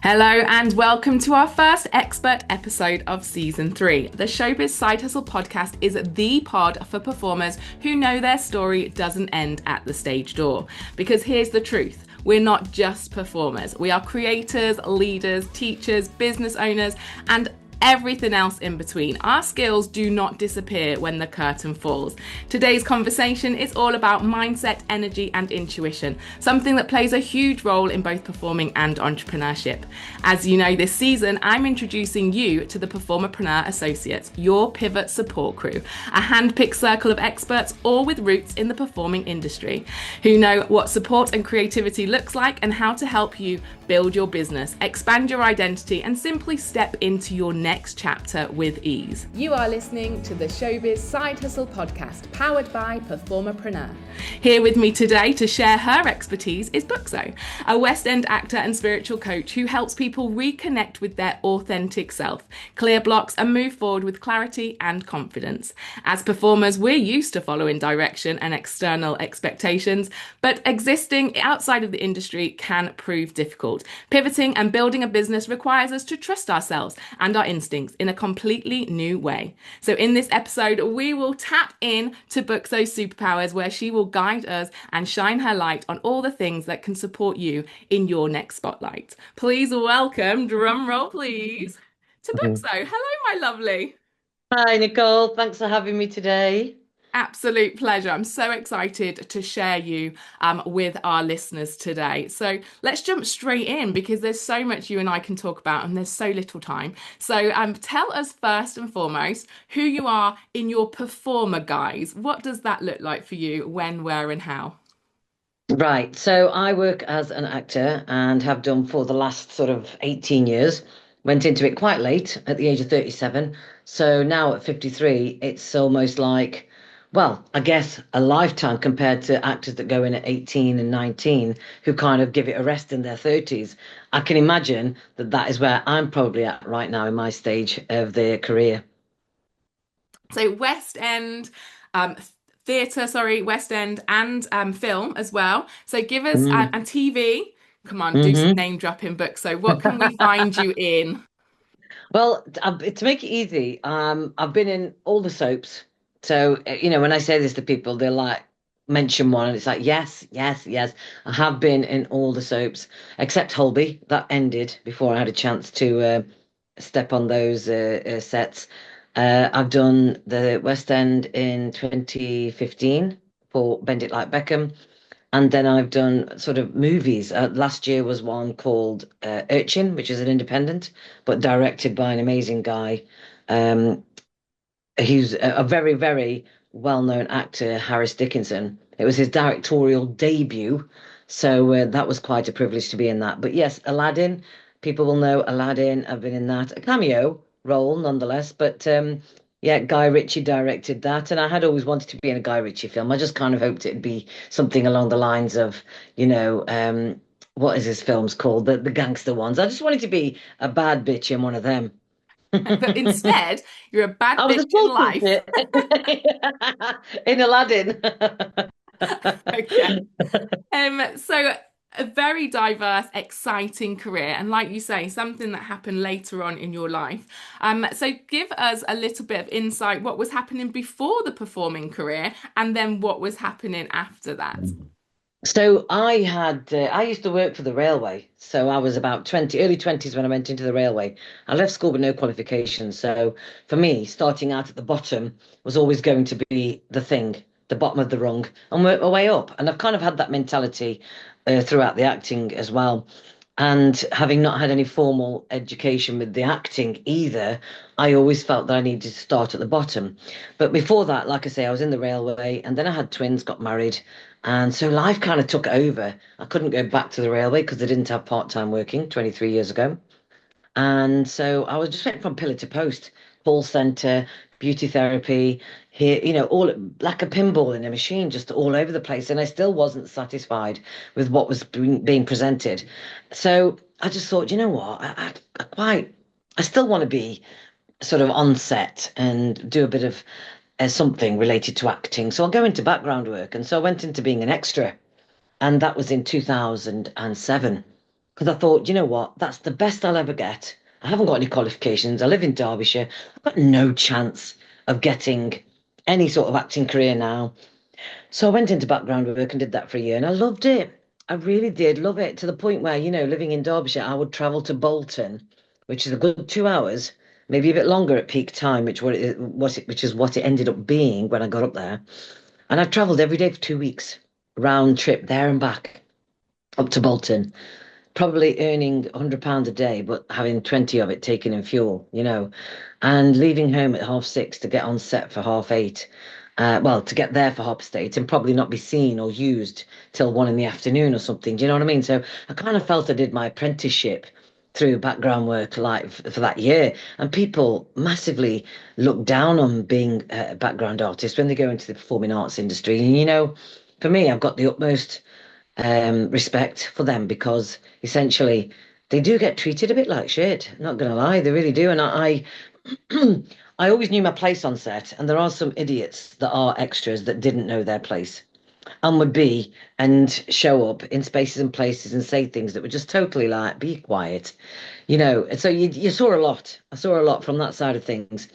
Hello and welcome to our first expert episode of season 3. The Showbiz Side Hustle Podcast is the pod for performers who know their story doesn't end at the stage door. Because here's the truth. We're not just performers. We are creators, leaders, teachers, business owners, and everything else in between. Our skills do not disappear when the curtain falls. Today's conversation is all about mindset, energy, and intuition, something that plays a huge role in both performing and entrepreneurship. As you know, this season, I'm introducing you to the PerformerPreneur Associates, your pivot support crew, a hand-picked circle of experts, all with roots in the performing industry, who know what support and creativity looks like and how to help you build your business, expand your identity, and simply step into your next chapter with ease. You are listening to the Showbiz Side Hustle Podcast, powered by PerformerPreneur. Here with me today to share her expertise is Buckso, a West End actor and spiritual coach who helps people reconnect with their authentic self, clear blocks, and move forward with clarity and confidence. As performers, we're used to following direction and external expectations, but existing outside of the industry can prove difficult. Pivoting and building a business requires us to trust ourselves and our instincts in a completely new way. So in this episode, we will tap in to Buckso's superpowers, where she will guide us and shine her light on all the things that can support you in your next spotlight. Please welcome, drum roll please, to Buckso. Hello, my lovely. Hi, Nicole. Thanks for having me today. Absolute pleasure. I'm so excited to share you with our listeners today. So let's jump straight in because there's so much you and I can talk about and there's so little time. So tell us first and foremost who you are in your performer guise. What does that look like for you? When, where, and how? Right. So I work as an actor and have done for the last sort of 18 years. Went into it quite late at the age of 37. So now at 53, it's almost like, well, I guess a lifetime compared to actors that go in at 18 and 19 who kind of give it a rest in their 30s. I can imagine that that is where I'm probably at right now in my stage of their career. So West End, theatre, West End and film as well. So give us, Mm. and TV, come on, do some Hmm. name dropping books. So what can we find you in? Well, to make it easy, I've been in all the soaps. So, when I say this to people, they're like, mention one, and it's like, yes, yes, yes. I have been in all the soaps, except Holby. That ended before I had a chance to step on those sets. I've done the West End in 2015 for Bend It Like Beckham. And then I've done sort of movies. Last year was one called Urchin, which is an independent, but directed by an amazing guy. Um, he's a very, very well-known actor, Harris Dickinson. It was his directorial debut, so that was quite a privilege to be in that. But yes, Aladdin, people will know Aladdin. I've been in that. A cameo role, nonetheless, but yeah, Guy Ritchie directed that, and I had always wanted to be in a Guy Ritchie film. I just kind of hoped it'd be something along the lines of, you know, what is his films called? The gangster ones. I just wanted to be a bad bitch in one of them. But instead, you're a bad I was bitch in assaulted life. in Aladdin. Okay. So a very diverse, exciting career, and like you say, something that happened later on in your life. So give us a little bit of insight, what was happening before the performing career, and then what was happening after that. So I used to work for the railway. So I was about 20, early 20s when I went into the railway. I left school with no qualifications. So for me, starting out at the bottom was always going to be the thing, the bottom of the rung, and work my way up. And I've kind of had that mentality throughout the acting as well. And having not had any formal education with the acting either, I always felt that I needed to start at the bottom. But before that, like I say, I was in the railway and then I had twins, got married. And so life kind of took over. I couldn't go back to the railway because they didn't have part-time working 23 years ago. And so I was just went from pillar to post, call center, beauty therapy, here, all like a pinball in a machine, just all over the place. And I still wasn't satisfied with what was being presented. So I just thought, you know what, I still want to be sort of on set and do a bit of something related to acting. So I'll go into background work. And so I went into being an extra. And that was in 2007. because I thought, you know what, that's the best I'll ever get. I haven't got any qualifications. I live in Derbyshire. I've got no chance of getting any sort of acting career now. So I went into background work and did that for a year, and I loved it. I really did love it, to the point where, living in Derbyshire, I would travel to Bolton, which is a good 2 hours, maybe a bit longer at peak time, which is what it ended up being when I got up there. And I travelled every day for 2 weeks, round trip there and back up to Bolton, probably earning £100 a day, but having 20 of it taken in fuel, and leaving home at 6:30 to get on set for 8:30. Well, to get there for 8:30 and probably not be seen or used till 1 in the afternoon or something. Do you know what I mean? So I kind of felt I did my apprenticeship through background work, like for that year. And people massively look down on being a background artist when they go into the performing arts industry. And, for me, I've got the utmost respect for them, because essentially they do get treated a bit like shit. Not gonna lie, they really do. And I always knew my place on set, and there are some idiots that are extras that didn't know their place and would be and show up in spaces and places and say things that were just totally like, be quiet, And so you saw a lot. I saw a lot from that side of things.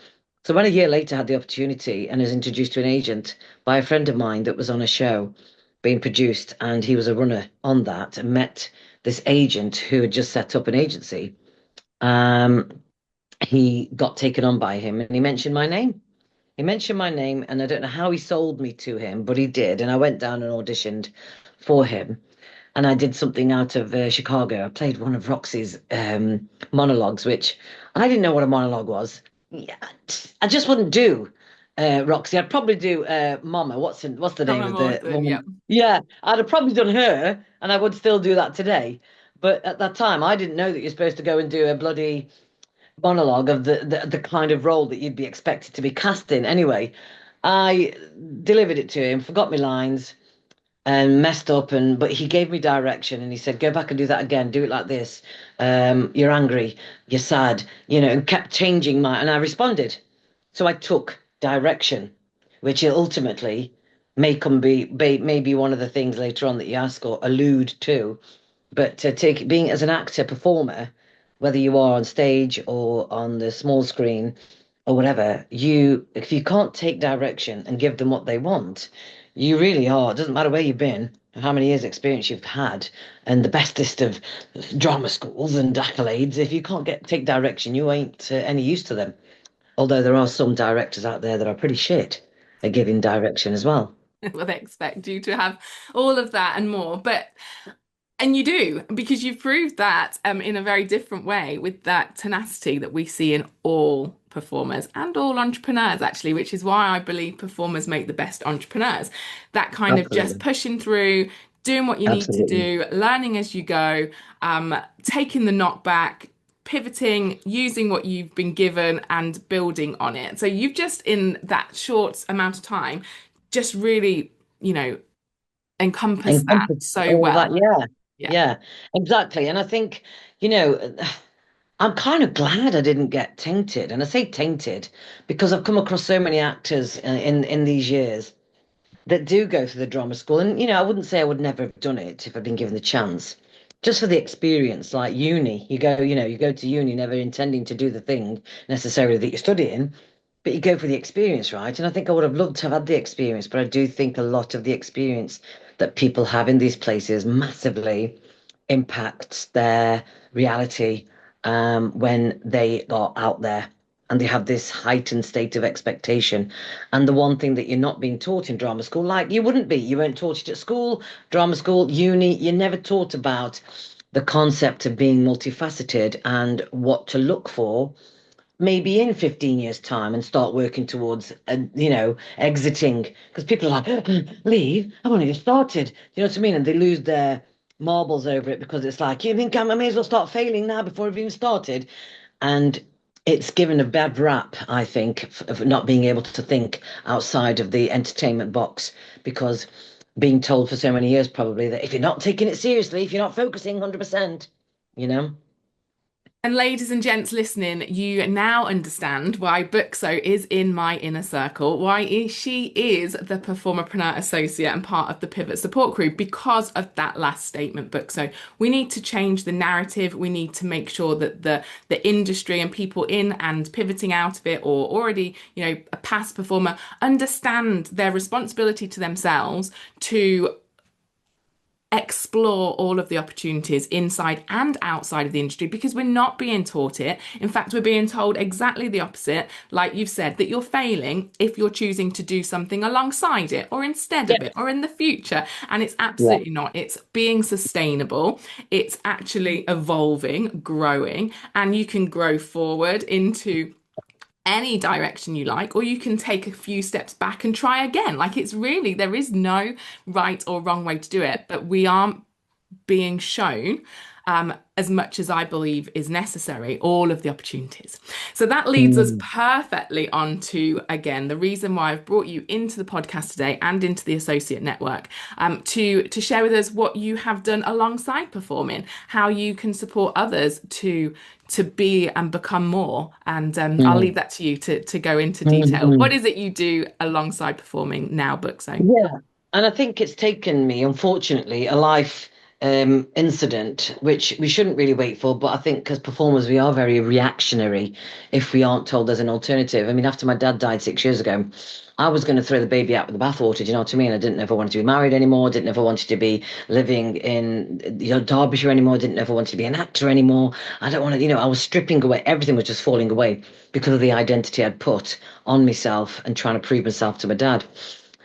So when a year later I had the opportunity and was introduced to an agent by a friend of mine that was on a show being produced, and he was a runner on that, and met this agent who had just set up an agency. Um, he got taken on by him, and he mentioned my name. He mentioned my name, and I don't know how he sold me to him, but he did. And I went down and auditioned for him. And I did something out of Chicago. I played one of Roxy's monologues, which I didn't know what a monologue was. Yeah, I just wouldn't do Roxy. I'd probably do Mama. What's the name Emma of the Morrison, yeah. woman? Yeah, I'd have probably done her, and I would still do that today. But at that time, I didn't know that you're supposed to go and do a bloody monologue of the kind of role that you'd be expected to be cast in. Anyway, I delivered it to him, forgot my lines, and messed up. But he gave me direction, and he said, "Go back and do that again. Do it like this. You're angry. You're sad. And kept changing my. And I responded. So I took direction, which ultimately maybe one of the things later on that you ask or allude to. But to take being as an actor performer, whether you are on stage or on the small screen or whatever, if you can't take direction and give them what they want, you really are. It doesn't matter where you've been, how many years experience you've had, and the bestest of drama schools and accolades. If you can't take direction, you ain't any use to them. Although there are some directors out there that are pretty shit at giving direction as well. Well, they expect you to have all of that and more. And you do, because you've proved that in a very different way with that tenacity that we see in all performers and all entrepreneurs, actually, which is why I believe performers make the best entrepreneurs. That kind of just Absolutely. pushing through, doing what you need to Absolutely. do, learning as you go, taking the knockback, pivoting, using what you've been given and building on it. So you've just, in that short amount of time, just really, encompassed that Encompass so all that. well. Yeah. Yeah. Yeah, exactly. And I think, you know, I'm kind of glad I didn't get tainted. And I say tainted because I've come across so many actors in these years that do go to the drama school. And, I wouldn't say I would never have done it if I'd been given the chance. Just for the experience, like uni, you go to uni never intending to do the thing necessarily that you're studying, but you go for the experience, right? And I think I would have loved to have had the experience, but I do think a lot of the experience that people have in these places massively impacts their reality when they are out there, and they have this heightened state of expectation. And the one thing that you're not being taught in drama school, like you weren't taught it at school, drama school, uni, you're never taught about the concept of being multifaceted and what to look for maybe in 15 years' time, and start working towards, exiting. Because people are like, leave, I've only just started. You know what I mean? And they lose their marbles over it, because it's like, you think I may as well start failing now before I've even started. And it's given a bad rap, I think, of not being able to think outside of the entertainment box, because being told for so many years probably that if you're not taking it seriously, if you're not focusing 100%, you know? And ladies and gents listening, you now understand why Buckso is in my inner circle, she is the Performerpreneur Associate and part of the Pivot Support Crew because of that last statement, Buckso. We need to change the narrative. We need to make sure that the industry and people in and pivoting out of it or already, a past performer understand their responsibility to themselves to explore all of the opportunities inside and outside of the industry because we're not being taught it. In fact, we're being told exactly the opposite, like you've said, that you're failing if you're choosing to do something alongside it or instead of Yeah. it or in the future. And it's Yeah. absolutely not. It's being sustainable, it's actually evolving, growing, and you can grow forward into any direction you like, or you can take a few steps back and try again. Like it's really, there is no right or wrong way to do it, but we aren't being shown as much as I believe is necessary, all of the opportunities. So that leads us Mm. perfectly on to, again, the reason why I've brought you into the podcast today and into the Associate Network to share with us what you have done alongside performing, how you can support others to be and become more. And I'll leave Mm. that to you to go into detail. What Mm. is it you do alongside performing now, Buckso? Yeah. And I think it's taken me, unfortunately, a life incident, which we shouldn't really wait for. But I think because performers, we are very reactionary if we aren't told there's an alternative. I mean, after my dad died 6 years ago, I was going to throw the baby out with the bathwater. Do you know what I mean? I didn't ever want to be married anymore. Didn't ever want to be living in Derbyshire anymore. Didn't ever want to be an actor anymore. I don't want to, I was stripping away. Everything was just falling away because of the identity I'd put on myself and trying to prove myself to my dad.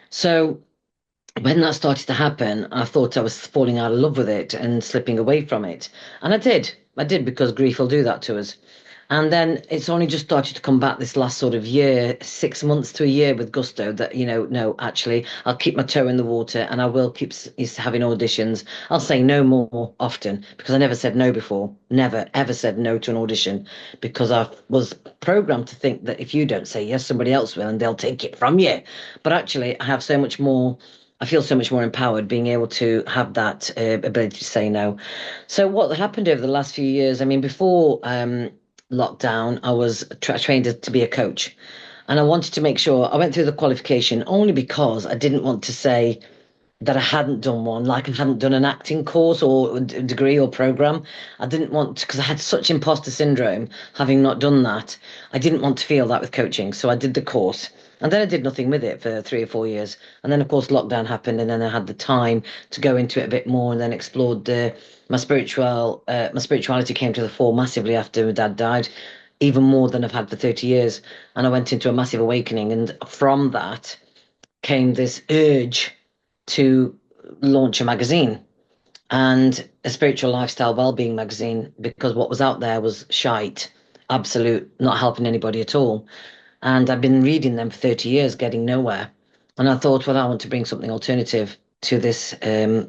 So when that started to happen, I thought I was falling out of love with it and slipping away from it. And I did. I did because grief will do that to us. And then it's only just started to come back this last sort of year, 6 months to a year with gusto that, no, actually, I'll keep my toe in the water and I will keep having auditions. I'll say no more often because I never said no before. Never, ever said no to an audition because I was programmed to think that if you don't say yes, somebody else will and they'll take it from you. But actually, I have so much more. I feel so much more empowered being able to have that ability to say no. So what happened over the last few years? I mean, before lockdown, I was trained to be a coach, and I wanted to make sure I went through the qualification only because I didn't want to say that I hadn't done one, like I hadn't done an acting course or degree or program. I didn't want to, because I had such imposter syndrome having not done that. I didn't want to feel that with coaching. So I did the course and then I did nothing with it for 3 or 4 years. And then, of course, lockdown happened and then I had the time to go into it a bit more and then explored my spirituality came to the fore massively after my dad died, even more than I've had for 30 years. And I went into a massive awakening. And from that came this urge to launch a magazine and a spiritual lifestyle well-being magazine because what was out there was shite, absolute, not helping anybody at all. And I've been reading them for 30 years, getting nowhere. And I thought, well, I want to bring something alternative to this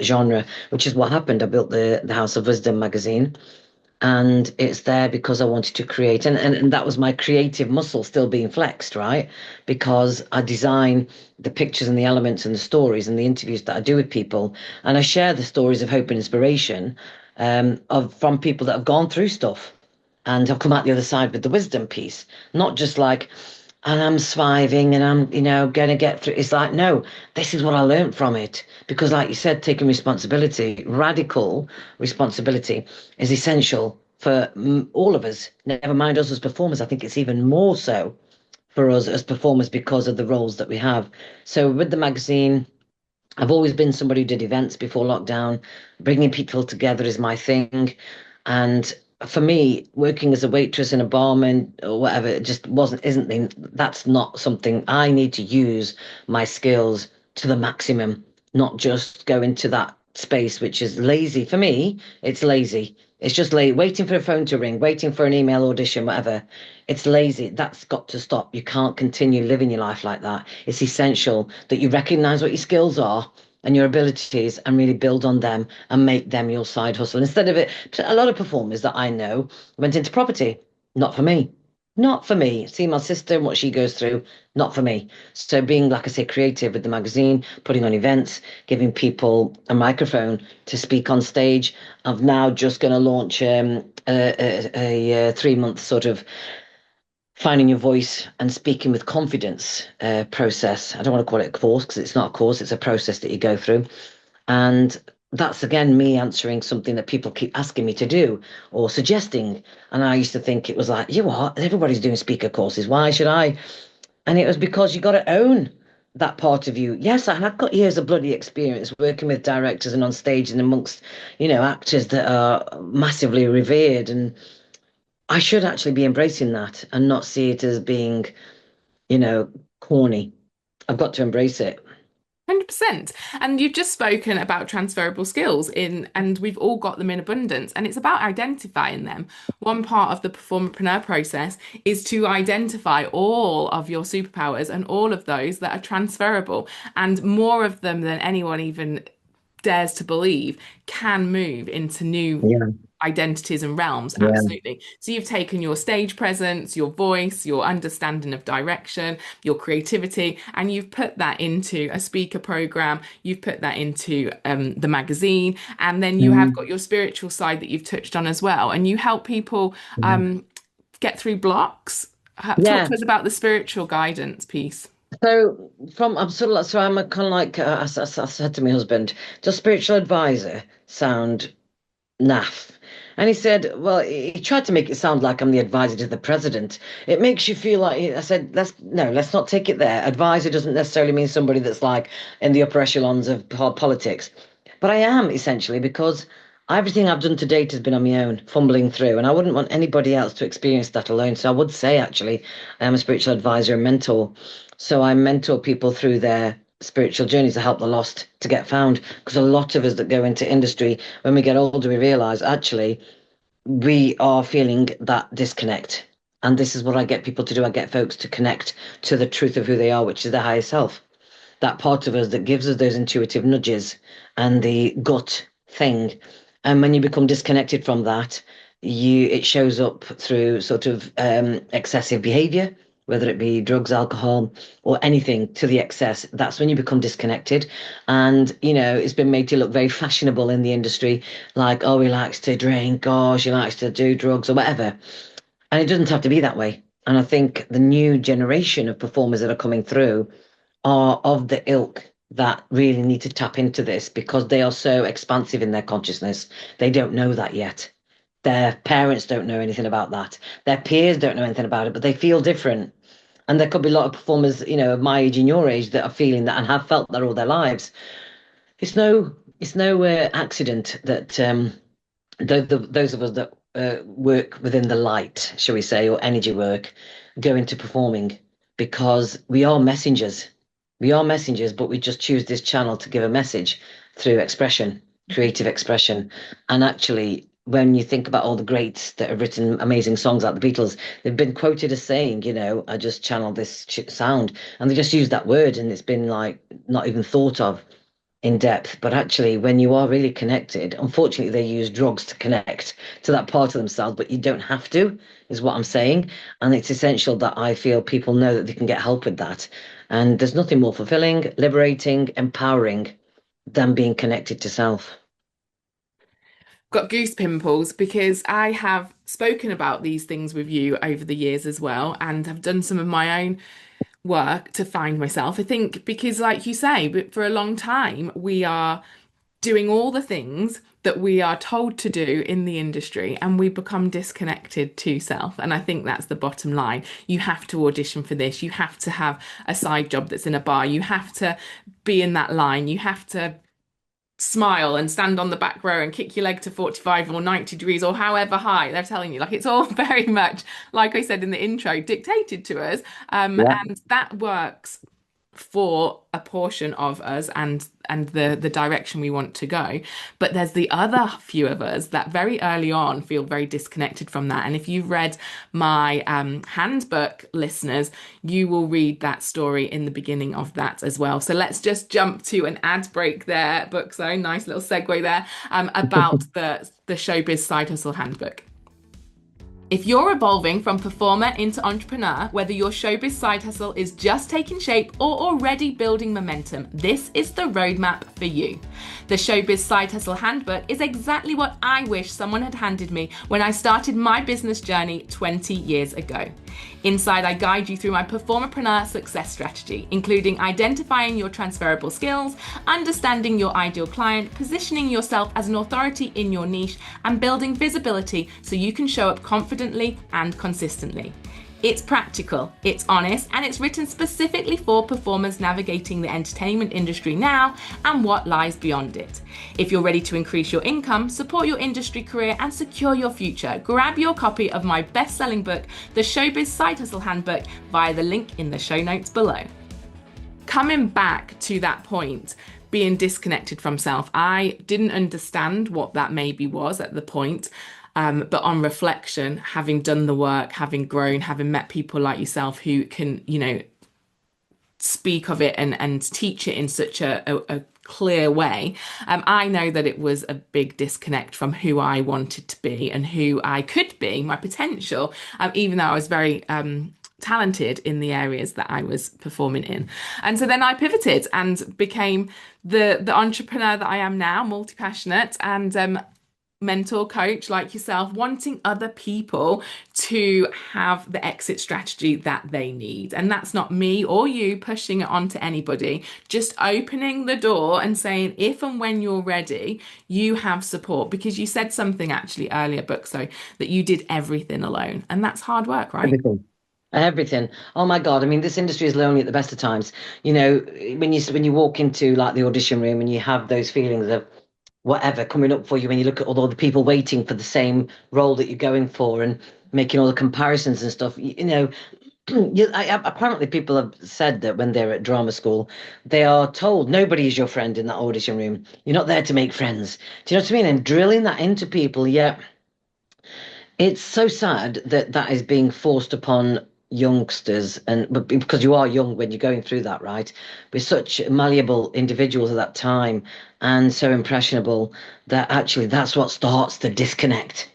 genre, which is what happened. I built the House of Wisdom magazine, and it's there because I wanted to create, and that was my creative muscle still being flexed, right? Because I design the pictures and the elements and the stories and the interviews that I do with people, and I share the stories of hope and inspiration from people that have gone through stuff and have come out the other side with the wisdom piece, not just like, and I'm surviving and I'm, going to get through. It's like, no, this is what I learned from it. Because, like you said, taking responsibility, radical responsibility is essential for all of us. Never mind us as performers. I think it's even more so for us as performers because of the roles that we have. So, with the magazine, I've always been somebody who did events before lockdown. Bringing people together is my thing. And for me, working as a waitress in a barman or whatever, it just that's not something I need to use my skills to the maximum, not just go into that space, which is lazy. For me, it's lazy. It's just late, waiting for a phone to ring, waiting for an email audition, whatever. It's lazy. That's got to stop. You can't continue living your life like that. It's essential that you recognize what your skills are and your abilities and really build on them and make them your side hustle. Instead of it, a lot of performers that I know went into property. Not for me. Not for me. See my sister and what she goes through, not for me. So being, like I say, creative with the magazine, putting on events, giving people a microphone to speak on stage. I'm now just going to launch a 3 month sort of finding your voice and speaking with confidence process. I don't want to call it a course because it's not a course, it's a process that you go through. And that's again me answering something that people keep asking me to do or suggesting. And I used to think it was like, you what? Everybody's doing speaker courses. Why should I? And it was because you got to own that part of you. Yes, and I've got years of bloody experience working with directors and on stage and amongst, actors that are massively revered. And I should actually be embracing that and not see it as being, corny. I've got to embrace it. 100%. And you've just spoken about transferable skills and we've all got them in abundance. And it's about identifying them. One part of the performerpreneur process is to identify all of your superpowers and all of those that are transferable, and more of them than anyone even dares to believe can move into new Yeah, identities and realms. yeah, Absolutely. So you've taken your stage presence, your voice, your understanding of direction, your creativity, and you've put that into a speaker program. You've put that into the magazine, and then you have mm, got your spiritual side that you've touched on as well. And you help people yeah. get through blocks. Talk Yeah. to us about the spiritual guidance piece. I'm sort of like, so I'm a kind of like, I said to my husband, does spiritual advisor sound naff? And he said, well, he tried to make it sound like I'm the advisor to the president. It makes you feel like, I said, let's not take it there. Advisor doesn't necessarily mean somebody that's like in the upper echelons of politics. But I am essentially because everything I've done to date has been on my own, fumbling through. And I wouldn't want anybody else to experience that alone. So I would say, actually, I am a spiritual advisor and mentor. So I mentor people through their spiritual journeys to help the lost to get found. Because a lot of us that go into industry, when we get older, we realize actually we are feeling that disconnect. And this is what I get people to do. I get folks to connect to the truth of who they are, which is their higher self. That part of us that gives us those intuitive nudges and the gut thing. And when you become disconnected from that, it shows up through sort of excessive behavior, whether it be drugs, alcohol, or anything to the excess. That's when you become disconnected. And, it's been made to look very fashionable in the industry, like, oh, he likes to drink, or she likes to do drugs or whatever. And it doesn't have to be that way. And I think the new generation of performers that are coming through are of the ilk that really need to tap into this because they are so expansive in their consciousness. They don't know that yet. Their parents don't know anything about that. Their peers don't know anything about it, but they feel different. And there could be a lot of performers, of my age and your age that are feeling that and have felt that all their lives. It's no accident that those of us that work within the light, shall we say, or energy work, go into performing because we are messengers. We are messengers, but we just choose this channel to give a message through expression, creative expression. And actually, when you think about all the greats that have written amazing songs like the Beatles, they've been quoted as saying, I just channel this sound. And they just use that word and it's been like not even thought of in depth. But actually, when you are really connected, unfortunately, they use drugs to connect to that part of themselves, but you don't have to, is what I'm saying. And it's essential that I feel people know that they can get help with that. And there's nothing more fulfilling, liberating, empowering than being connected to self. Got goose pimples because I have spoken about these things with you over the years as well, and have done some of my own work to find myself. I think because, like you say, but for a long time, we are doing all the things that we are told to do in the industry and we become disconnected to self. And I think that's the bottom line. You have to audition for this. You have to have a side job that's in a bar. You have to be in that line. You have to smile and stand on the back row and kick your leg to 45 or 90 degrees or however high they're telling you. Like, it's all very much, like I said in the intro, dictated to us. Yeah. And that works for a portion of us and the direction we want to go. But there's the other few of us that very early on feel very disconnected from that. And if you've read my handbook, listeners, you will read that story in the beginning of that as well. So let's just jump to an ad break there, Buckso. Nice little segue there, about the Showbiz Side Hustle Handbook. If you're evolving from performer into entrepreneur, whether your showbiz side hustle is just taking shape or already building momentum, this is the roadmap for you. The Showbiz Side Hustle Handbook is exactly what I wish someone had handed me when I started my business journey 20 years ago. Inside, I guide you through my PerformerPreneur success strategy, including identifying your transferable skills, understanding your ideal client, positioning yourself as an authority in your niche, and building visibility so you can show up confidently and consistently. It's practical, it's honest, and it's written specifically for performers navigating the entertainment industry now and what lies beyond it. If you're ready to increase your income, support your industry career, and secure your future, grab your copy of my best-selling book, The Showbiz Side Hustle Handbook, via the link in the show notes below. Coming back to that point, being disconnected from self, I didn't understand what that maybe was at the point. But on reflection, having done the work, having grown, having met people like yourself who can, speak of it and teach it in such a clear way, I know that it was a big disconnect from who I wanted to be and who I could be, my potential, even though I was very talented in the areas that I was performing in. And so then I pivoted and became the entrepreneur that I am now, multi-passionate and mentor, coach like yourself, wanting other people to have the exit strategy that they need. And that's not me or you pushing it onto anybody, just opening the door and saying, if and when you're ready, you have support. Because you said something actually earlier, Buckso, that you did everything alone. And that's hard work, right? Everything. Oh my God. I mean, this industry is lonely at the best of times. When you walk into like the audition room and you have those feelings of whatever coming up for you, when you look at all the people waiting for the same role that you're going for and making all the comparisons and stuff, apparently people have said that when they're at drama school, they are told nobody is your friend in that audition room. You're not there to make friends. Do you know what I mean? And drilling that into people, yeah. It's so sad that that is being forced upon youngsters, but because you are young when you're going through that, right? We're such malleable individuals at that time and so impressionable that actually that's what starts the disconnect.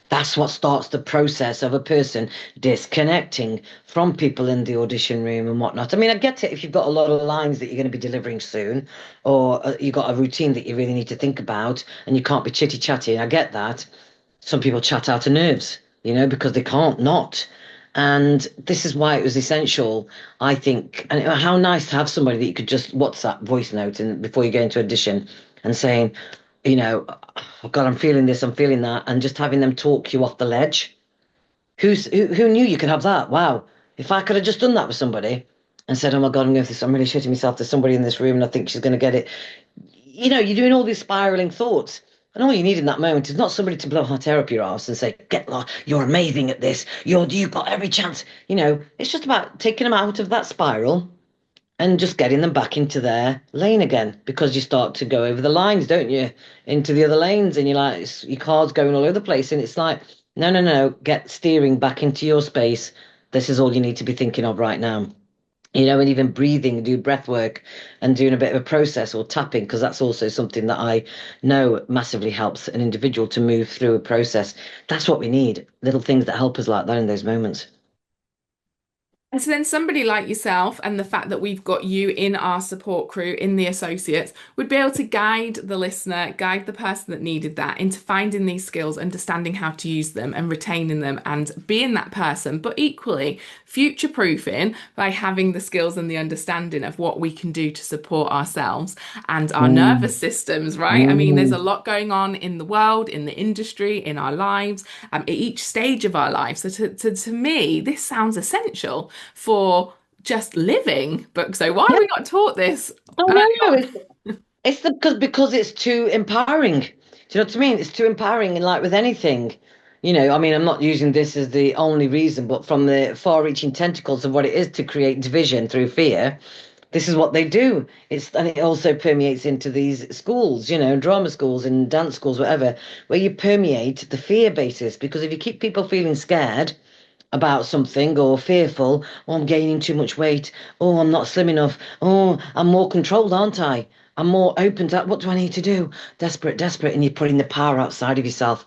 That's what starts the process of a person disconnecting from people in the audition room and whatnot. I mean, I get it if you've got a lot of lines that you're going to be delivering soon, or you've got a routine that you really need to think about and you can't be chitty chatty. I get that. Some people chat out of nerves, because they can't not. And this is why it was essential, I think. And how nice to have somebody that you could just WhatsApp voice note and before you go into audition and saying, oh God, I'm feeling this, I'm feeling that, and just having them talk you off the ledge. Who knew you could have that? Wow. If I could have just done that with somebody and said, oh my God, I'm going through this, I'm really shitting myself. There's somebody in this room and I think she's going to get it. You're doing all these spiraling thoughts. And all you need in that moment is not somebody to blow hot air up your arse and say, "Get lost, you're amazing at this. You've got every chance." It's just about taking them out of that spiral and just getting them back into their lane again, because you start to go over the lines, don't you? Into the other lanes, and you're like, your car's going all over the place. And it's like, no, get steering back into your space. This is all you need to be thinking of right now. And even breathing, do breath work and doing a bit of a process or tapping, because that's also something that I know massively helps an individual to move through a process. That's what we need, little things that help us like that in those moments. And so then somebody like yourself, and the fact that we've got you in our support crew, in the associates, would be able to guide the listener, guide the person that needed that into finding these skills, understanding how to use them and retaining them and being that person, but equally future-proofing by having the skills and the understanding of what we can do to support ourselves and our nervous systems, right? I mean, there's a lot going on in the world, in the industry, in our lives, at each stage of our lives. So to me, this sounds essential for just living. So why are we not taught this? It's because it's too empowering. Do you know what I mean? It's too empowering, and like with anything, I mean, I'm not using this as the only reason, but from the far-reaching tentacles of what it is to create division through fear, this is what they do. And it also permeates into these schools, drama schools and dance schools, whatever, where you permeate the fear basis. Because if you keep people feeling scared about something or fearful, oh, I'm gaining too much weight, oh, I'm not slim enough, oh, I'm more controlled, aren't I? I'm more open to, what do I need to do? Desperate, and you're putting the power outside of yourself,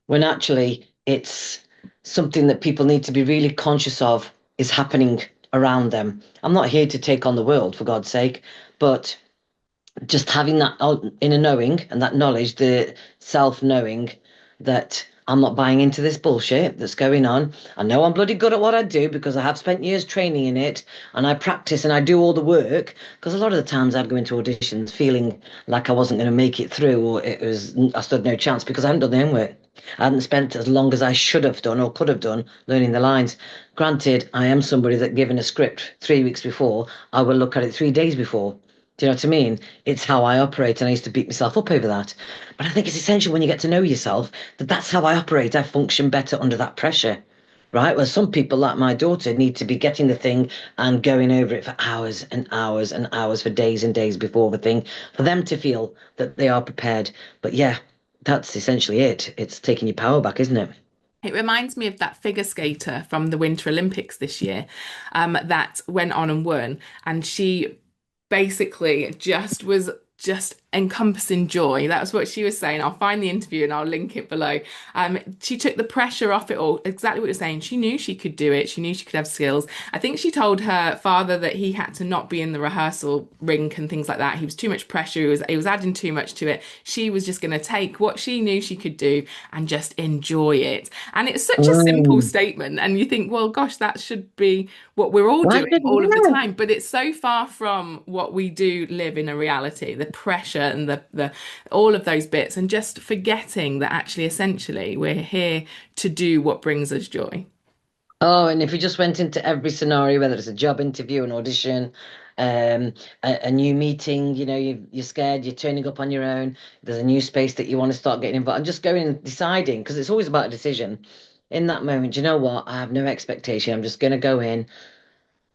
when actually it's something that people need to be really conscious of is happening around them. I'm not here to take on the world, for God's sake, but just having that inner knowing and that knowledge, the self knowing that I'm not buying into this bullshit that's going on. I know I'm bloody good at what I do because I have spent years training in it and I practice and I do all the work. Because a lot of the times I'd go into auditions feeling like I wasn't going to make it through, or I stood no chance because I hadn't done the homework. I hadn't spent as long as I should have done or could have done learning the lines. Granted, I am somebody that, given a script 3 weeks before, I will look at it 3 days before. Do you know what I mean? It's how I operate, and I used to beat myself up over that. But I think it's essential when you get to know yourself that that's how I operate. I function better under that pressure, right? Well, some people, like my daughter, need to be getting the thing and going over it for hours and hours and hours, for days and days before the thing, for them to feel that they are prepared. But yeah, that's essentially it. It's taking your power back, isn't it? It reminds me of that figure skater from the Winter Olympics this year, that went on and won. And she basically just encompassing joy. That was what she was saying. I'll find the interview and I'll link it below. She took the pressure off it all. Exactly what you're saying. She knew she could do it. She knew she could have skills. I think she told her father that he had to not be in the rehearsal rink and things like that. He was too much pressure. He was adding too much to it. She was just going to take what she knew she could do and just enjoy it. And it's such a simple Mm. statement. And you think, well, gosh, that should be what we're all Why doing didn't all of the you? time. But it's so far from what we do live in a reality, the pressure and the all of those bits, and just forgetting that actually essentially we're here to do what brings us joy. Oh, and if you just went into every scenario, whether it's a job interview, an audition, a new meeting, you're scared, you're turning up on your own, there's a new space that you want to start getting involved, and just going and deciding, because it's always about a decision. In that moment, you know what? I have no expectation. I'm just going to go in.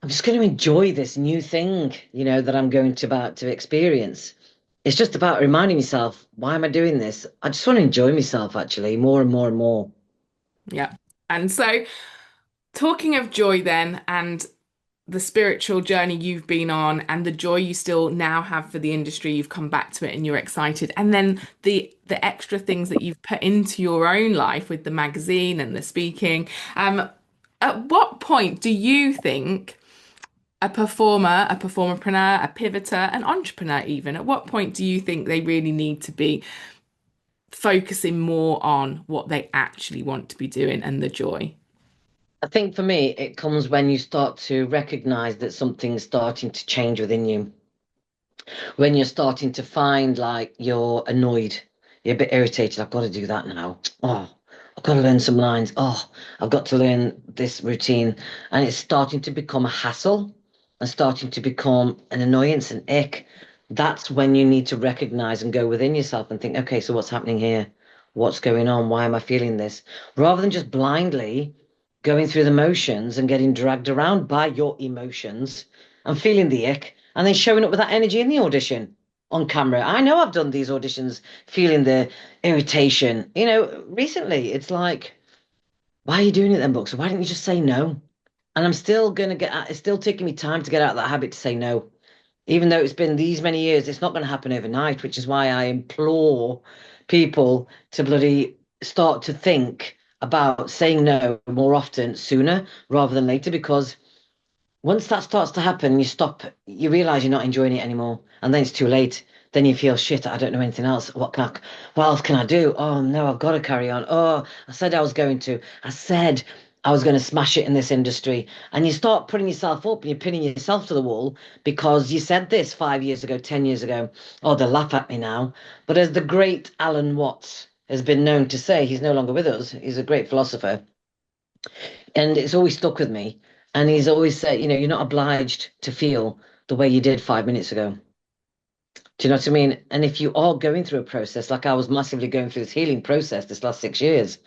I'm just going to enjoy this new thing, that I'm going to about to experience. It's just about reminding myself, why am I doing this? I just want to enjoy myself, actually, more and more and more. Yeah. And so, talking of joy then, and the spiritual journey you've been on and the joy you still now have for the industry, you've come back to it and you're excited, and then the extra things that you've put into your own life with the magazine and the speaking, at what point do you think a performer, a performerpreneur, a pivoter, an entrepreneur, even, at what point do you think they really need to be focusing more on what they actually want to be doing and the joy? I think for me, it comes when you start to recognize that something's starting to change within you. When you're starting to find like you're annoyed, you're a bit irritated. I've got to do that now. Oh, I've got to learn some lines. Oh, I've got to learn this routine. And it's starting to become a hassle and starting to become an annoyance and ick. That's when you need to recognize and go within yourself and think, okay, so what's happening here? What's going on? Why am I feeling this? Rather than just blindly going through the motions and getting dragged around by your emotions and feeling the ick and then showing up with that energy in the audition on camera. I know I've done these auditions feeling the irritation. Recently it's like, why are you doing it then, Buckso? Why didn't you just say no? And I'm still going to it's still taking me time to get out of that habit to say no. Even though it's been these many years, it's not going to happen overnight, which is why I implore people to bloody start to think about saying no more often, sooner rather than later, because once that starts to happen, you realize you're not enjoying it anymore, and then it's too late. Then you feel shit. I don't know anything else. What else can I do? Oh no, I've got to carry on. Oh, I said I was going to. I said I was going to smash it in this industry, and you start putting yourself up and you're pinning yourself to the wall because you said this 5 years ago, 10 years ago. Oh, they'll laugh at me now. But as the great Alan Watts has been known to say, he's no longer with us. He's a great philosopher. And it's always stuck with me. And he's always said, you're not obliged to feel the way you did 5 minutes ago. Do you know what I mean? And if you are going through a process, like I was massively going through this healing process this last 6 years,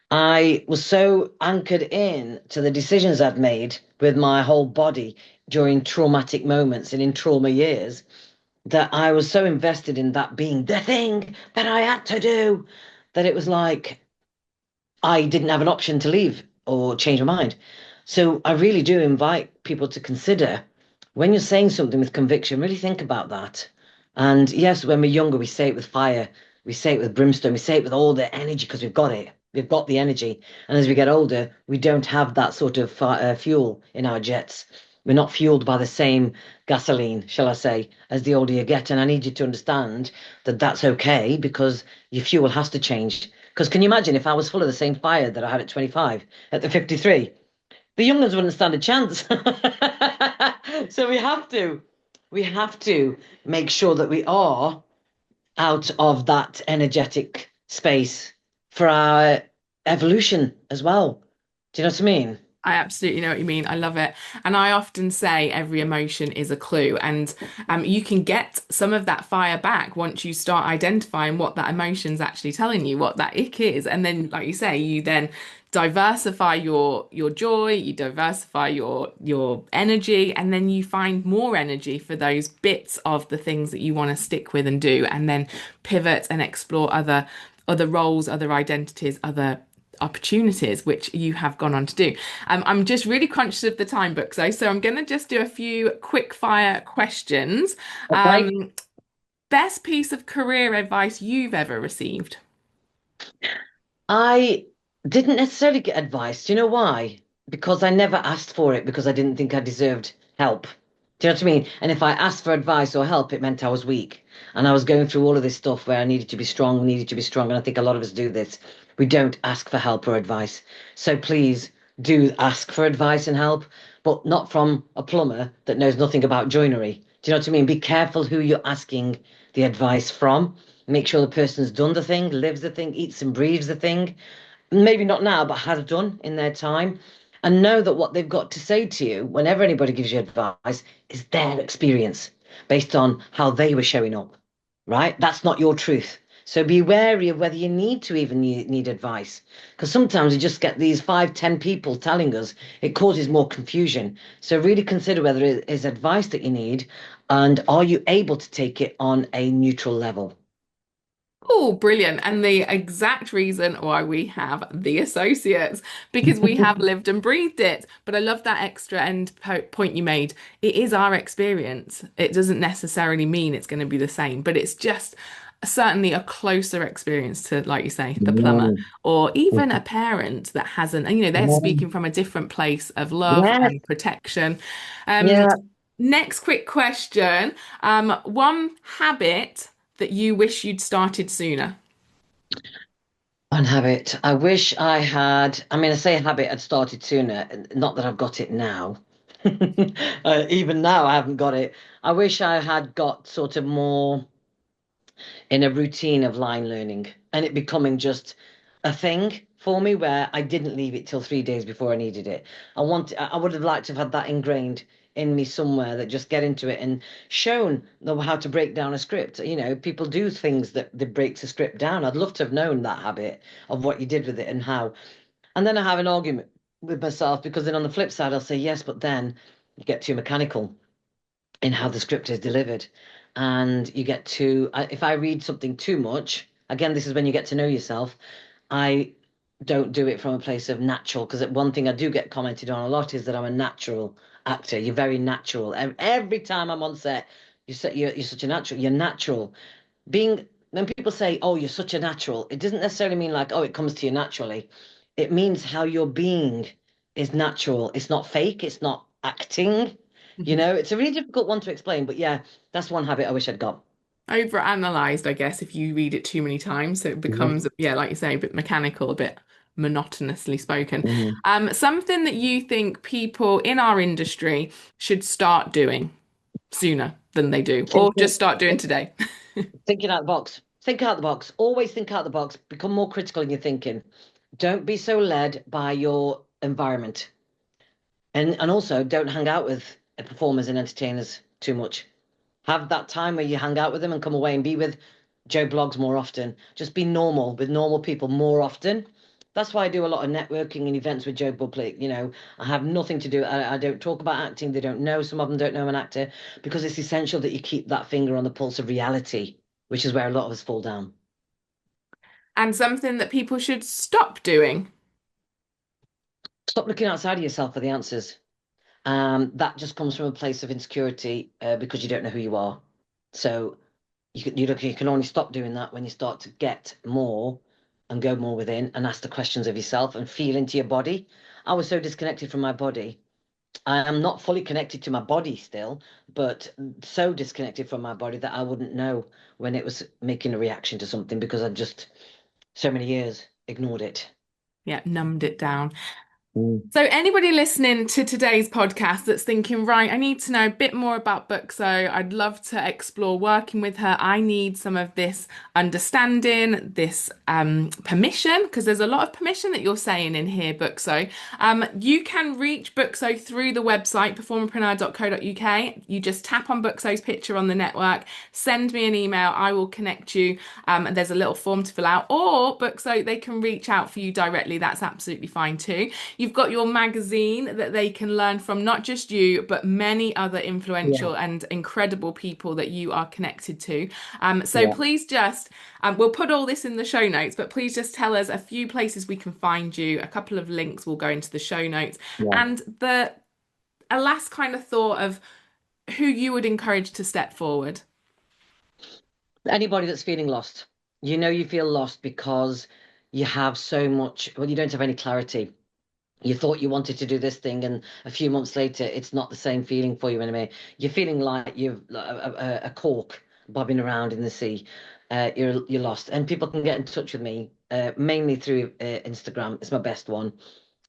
I was so anchored in to the decisions I'd made with my whole body during traumatic moments and in trauma years that I was so invested in that being the thing that I had to do that it was like I didn't have an option to leave or change my mind. So I really do invite people to consider when you're saying something with conviction, really think about that. And yes, when we're younger, we say it with fire, we say it with brimstone, we say it with all the energy because we've got it. We've got the energy. And as we get older, we don't have that sort of fuel in our jets. We're not fueled by the same gasoline, shall I say, as the older you get. And I need you to understand that that's okay because your fuel has to change. Because can you imagine if I was full of the same fire that I had at 25, at the 53? The young ones wouldn't stand a chance. So we have to make sure that we are out of that energetic space for our evolution as well. Do you know what I mean? I absolutely know what you mean. I love it. And I often say every emotion is a clue. And you can get some of that fire back once you start identifying what that emotion's actually telling you, what that ick is. And then, like you say, you then diversify your joy, you diversify your energy, and then you find more energy for those bits of the things that you want to stick with and do, and then pivot and explore other roles, other identities, other opportunities which you have gone on to do. I'm just really conscious of the time, Buckso, so I'm going to just do a few quick fire questions. Okay. Best piece of career advice you've ever received? I didn't necessarily get advice. Do you know why? Because I never asked for it because I didn't think I deserved help. Do you know what I mean? And if I asked for advice or help, it meant I was weak. And I was going through all of this stuff where I needed to be strong, needed to be strong. And I think a lot of us do this. We don't ask for help or advice. So please do ask for advice and help, but not from a plumber that knows nothing about joinery. Do you know what I mean? Be careful who you're asking the advice from. Make sure the person's done the thing, lives the thing, eats and breathes the thing. Maybe not now, but has done in their time. And know that what they've got to say to you whenever anybody gives you advice is their experience based on how they were showing up, right? That's not your truth. So be wary of whether you need to even need advice. Because sometimes we just get these 5, 10 people telling us, it causes more confusion. So really consider whether it is advice that you need and are you able to take it on a neutral level. Oh, brilliant. And the exact reason why we have the associates, because we have lived and breathed it. But I love that extra end point you made. It is our experience. It doesn't necessarily mean it's going to be the same, but it's just certainly a closer experience to, like you say, the plumber Mm. or even a parent that hasn't, and they're speaking from a different place of love Yes, and protection. Um, yeah. Next quick question. One habit that you wish you'd started sooner? One habit. I wish I had. I mean, I say habit I'd started sooner. Not that I've got it now. Even now, I haven't got it. I wish I had got sort of more in a routine of line learning and it becoming just a thing for me where I didn't leave it till 3 days before I needed it. I would have liked to have had that ingrained in me somewhere that just get into it and shown them how to break down a script. People do things that breaks a script down. I'd love to have known that habit of what you did with it and how. And then I have an argument with myself because then on the flip side, I'll say yes, but then you get too mechanical in how the script is delivered. And you get to, if I read something too much, again, this is when you get to know yourself. I don't do it from a place of natural, because one thing I do get commented on a lot is that I'm a natural actor. You're very natural. Every time I'm on set, you're such a natural. You're natural. When people say, "Oh, you're such a natural," it doesn't necessarily mean like, "Oh, it comes to you naturally." It means how your being is natural. It's not fake. It's not acting. It's a really difficult one to explain, but yeah, that's one habit I wish I'd got. Overanalyzed, I guess, if you read it too many times. So it Mhm. becomes, yeah, like you say, a bit mechanical, a bit monotonously spoken. Mhm. Something that you think people in our industry should start doing sooner than they do, or just Thinking, start doing today. thinking out the box. Think out the box. Always think out the box. Become more critical in your thinking. Don't be so led by your environment. And also don't hang out with performers and entertainers too much. Have that time where you hang out with them and come away and be with Joe Blogs more often. Just be normal with normal people more often. That's why I do a lot of networking and events with Joe Public. I have nothing to do. I don't talk about acting. They don't know. Some of them don't know I'm an actor because it's essential that you keep that finger on the pulse of reality, which is where a lot of us fall down. And something that people should stop doing. Stop looking outside of yourself for the answers. That just comes from a place of insecurity because you don't know who you are. So you can only stop doing that when you start to get more. and go more within and ask the questions of yourself and feel into your body. I was so disconnected from my body. I am not fully connected to my body still, but so disconnected from my body that I wouldn't know when it was making a reaction to something because I just so many years ignored it. Yeah, numbed it down. So anybody listening to today's podcast that's thinking, right, I need to know a bit more about Buckso. I'd love to explore working with her. I need some of this understanding, this permission, because there's a lot of permission that you're saying in here, Buckso. You can reach Buckso through the website, performerpreneur.co.uk. You just tap on Buckso's picture on the network, send me an email, I will connect you. And there's a little form to fill out, or Buckso, they can reach out for you directly. That's absolutely fine too. You've got your magazine that they can learn from, not just you, but many other influential and incredible people that you are connected to. Please just, we'll put all this in the show notes, but please just tell us a few places we can find you. A couple of links will go into the show notes. And a last kind of thought of who you would encourage to step forward. Anybody that's feeling lost. You feel lost because you have so much, well, you don't have any clarity. You thought you wanted to do this thing, and a few months later, it's not the same feeling for you anymore. You're feeling like you've a cork bobbing around in the sea. You're lost, and people can get in touch with me mainly through Instagram. It's my best one.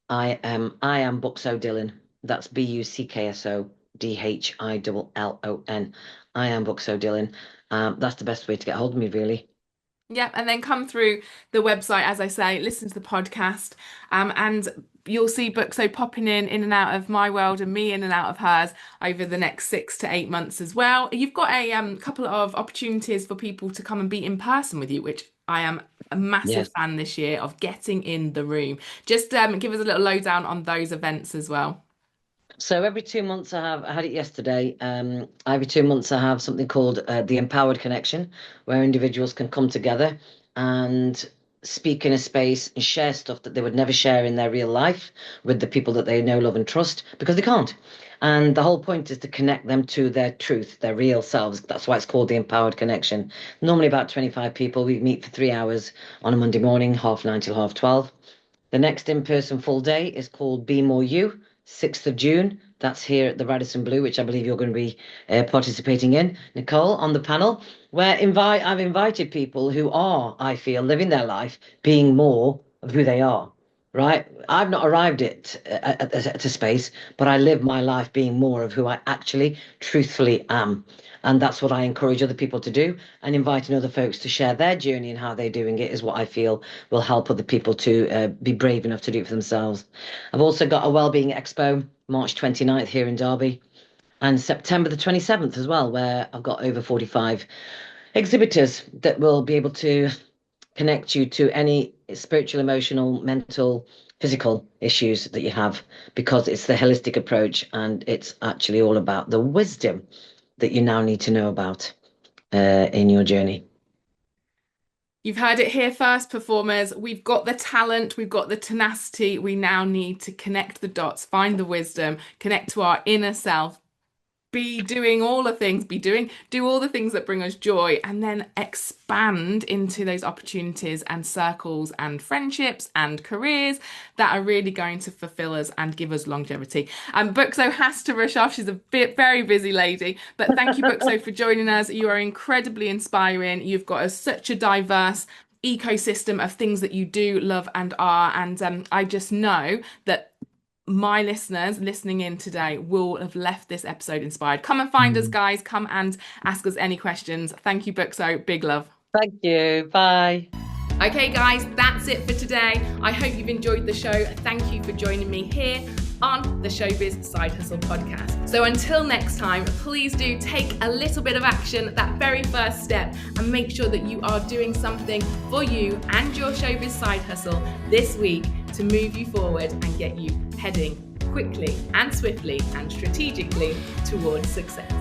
I am Buckso Dhillon. That's BUCKSO DHILLON. I am Buckso Dhillon. That's the best way to get hold of me, really. Yeah, and then come through the website, as I say, listen to the podcast, and you'll see Buckso popping in and out of my world and me in and out of hers over the next 6 to 8 months as well. You've got a couple of opportunities for people to come and be in person with you, which I am a massive fan this year of getting in the room. Just give us a little lowdown on those events as well. So every 2 months I had it yesterday. Every 2 months I have something called the Empowered Connection, where individuals can come together and speak in a space and share stuff that they would never share in their real life with the people that they know, love and trust, because they can't. And the whole point is to connect them to their truth, their real selves. That's why it's called the Empowered Connection. Normally about 25 people. We meet for 3 hours on a Monday morning, 9:30 till 12:30. The next in-person full day is called Be More You, 6th of June. That's here at the Radisson Blu, which I believe you're going to be participating in, Nicole, on the panel, where I've invited people who are, I feel, living their life being more of who they are, right? I've not arrived at a space, but I live my life being more of who I actually truthfully am. And that's what I encourage other people to do, and inviting other folks to share their journey and how they're doing it is what I feel will help other people to be brave enough to do it for themselves. I've also got a Wellbeing Expo, March 29th here in Derby, and September the 27th as well, where I've got over 45 exhibitors that will be able to connect you to any spiritual, emotional, mental, physical issues that you have, because it's the holistic approach, and it's actually all about the wisdom that you now need to know about in your journey. You've heard it here first, performers. We've got the talent, we've got the tenacity. We now need to connect the dots, find the wisdom, connect to our inner self, be doing all the things, do all the things that bring us joy, and then expand into those opportunities and circles and friendships and careers that are really going to fulfill us and give us longevity. Buckso has to rush off. She's a very busy lady, but thank you, Buckso, for joining us. You are incredibly inspiring. You've got such a diverse ecosystem of things that you do love and are, and I just know that my listeners listening in today will have left this episode inspired. Come and find us, guys. Come and ask us any questions. Thank you, Buckso. Big love. Thank you. Bye. Okay, guys, that's it for today. I hope you've enjoyed the show. Thank you for joining me here on the Showbiz Side Hustle Podcast. So until next time, please do take a little bit of action, that very first step, and make sure that you are doing something for you and your Showbiz Side Hustle this week to move you forward and get you heading quickly and swiftly and strategically towards success.